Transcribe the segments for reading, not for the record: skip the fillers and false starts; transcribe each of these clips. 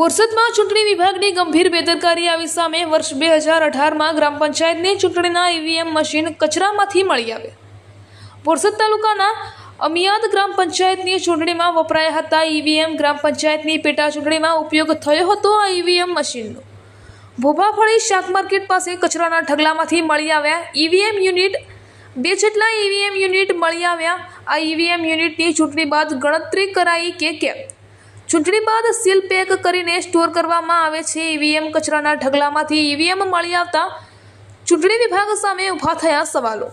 બોરસદમાં ચૂંટણી વિભાગની ગંભીર બેદરકારી આવી સામે વર્ષ 2018માં ગ્રામ પંચાયતની ચૂંટણીના ઈવીએમ મશીન કચરામાંથી મળી આવ્યા। બોરસદ તાલુકાના અમિયાદ ગ્રામ પંચાયતની ચૂંટણીમાં વપરાયા હતા ઈવીએમ ગ્રામ પંચાયતની પેટા ચૂંટણીમાં ઉપયોગ થયો હતો આ ઈવીએમ મશીનનો। ભોભાફળી શાક માર્કેટ પાસે કચરાના ઢગલામાંથી મળી આવ્યા ઈવીએમ યુનિટ 2 જેટલા ઈવીએમ યુનિટ મળી આવ્યા। આ ઈવીએમ યુનિટની ચૂંટણી બાદ ગણતરી કરાઈ કે કેમ? ચૂંટણી બાદ સીલ પેક કરીને સ્ટોર કરવામાં આવે છે। ઈવીએમ કચરાના ઢગલામાંથી ઈવીએમ મળી આવતા ચૂંટણી વિભાગ સામે ઊભા થયા સવાલો।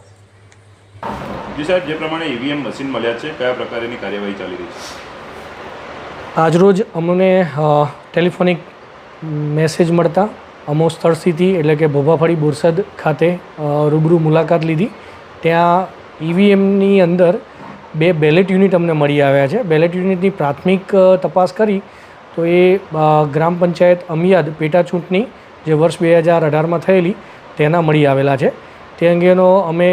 જી સાહેબ, જે પ્રમાણે ઈવીએમ મશીન મળ્યા છે, કયા પ્રકારની કાર્યવાહી ચાલી રહી છે? આજરોજ અમને ટેલિફોનિક મેસેજ મળતા અમો સ્થળ સ્થિતિ એટલે કે ભોભાફળી બોરસદ ખાતે રૂબરૂ મુલાકાત લીધી। ત્યાં ઈવીએમની અંદર 2 બેલેટ યુનિટ અમને મળી આવ્યા છે। બેલેટ યુનિટની પ્રાથમિક તપાસ કરી તો એ ગ્રામ પંચાયત અમિયાદ પેટા ચૂંટણી જે વર્ષ 2018માં થયેલી તેના મળી આવેલા છે। તે અંગેનો અમે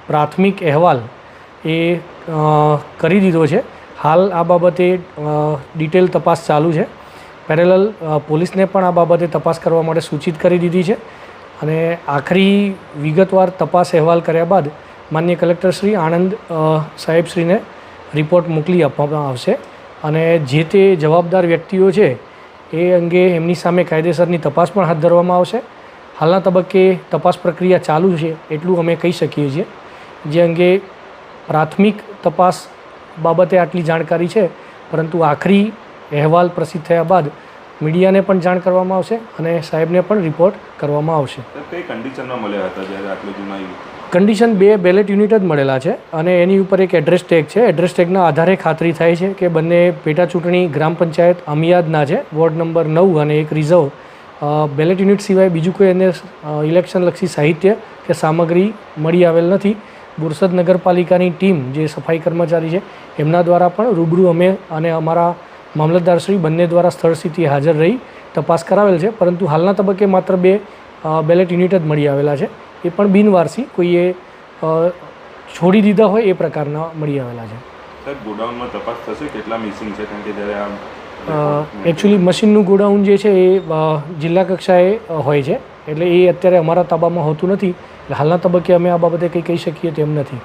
પ્રાથમિક અહેવાલ એ કરી દીધો છે। હાલ આ બાબતે ડિટેલ તપાસ ચાલુ છે। પેરેલલ પોલીસને પણ આ બાબતે તપાસ કરવા માટે સૂચિત કરી દીધી છે અને આખરી વિગતવાર તપાસ અહેવાલ કર્યા બાદ માનનીય કલેક્ટર શ્રી આણંદ સાહેબશ્રીને રિપોર્ટ મોકલી આપવામાં આવશે અને જે તે જવાબદાર વ્યક્તિઓ છે એ અંગે એમની સામે કાયદેસરની તપાસ પણ હાથ ધરવામાં આવશે। હાલના તબક્કે તપાસ પ્રક્રિયા ચાલુ છે એટલું અમે કહી શકીએ છીએ। જે અંગે પ્રાથમિક તપાસ બાબતે આટલી જાણકારી છે, પરંતુ આખરી અહેવાલ પ્રસિદ્ધ થયા બાદ મીડિયાને પણ જાણ કરવામાં આવશે અને સાહેબને પણ રિપોર્ટ કરવામાં આવશે। કઈ કન્ડિશનમાં મળ્યા હતા જ્યારે આટલું જૂના? કન્ડિશન 2 બેલેટ યુનિટ જ મળેલા છે અને એની ઉપર એક એડ્રેસ ટેગ છે। એડ્રેસ ટેગના આધારે ખાતરી થાય છે કે બંને પેટા ચૂંટણી ગ્રામ પંચાયત અમિયાદના છે, વોર્ડ નંબર 9 અને એક રિઝર્વ। બેલેટ યુનિટ સિવાય બીજું કોઈ એને ઇલેક્શનલક્ષી સાહિત્ય કે સામગ્રી મળી આવેલ નથી। બોરસદ નગરપાલિકાની ટીમ જે સફાઈ કર્મચારી છે એમના દ્વારા પણ રૂબરૂ અમે અને અમારા મામલતદારશ્રી બંને દ્વારા સ્થળ સ્થિતિ હાજર રહી તપાસ કરાવેલ છે, પરંતુ હાલના તબક્કે માત્ર 2 બેલેટ યુનિટ જ મળી આવેલા છે। એ પણ બિનવારસી કોઈએ છોડી દીધા હોય એ પ્રકારના મળી આવેલા છે। સાહેબ, ગોડાઉનમાં તપાસ થશે કેટલા મિસિંગ છે? કારણ કે જ્યારે એકચ્યુઅલી મશીનનું ગોડાઉન જે છે એ જિલ્લા કક્ષાએ હોય છે, એટલે એ અત્યારે અમારા તાબામાં હોતું નથી। એટલે હાલના તબક્કે અમે આ બાબતે કંઈ કહી શકીએ તેમ નથી।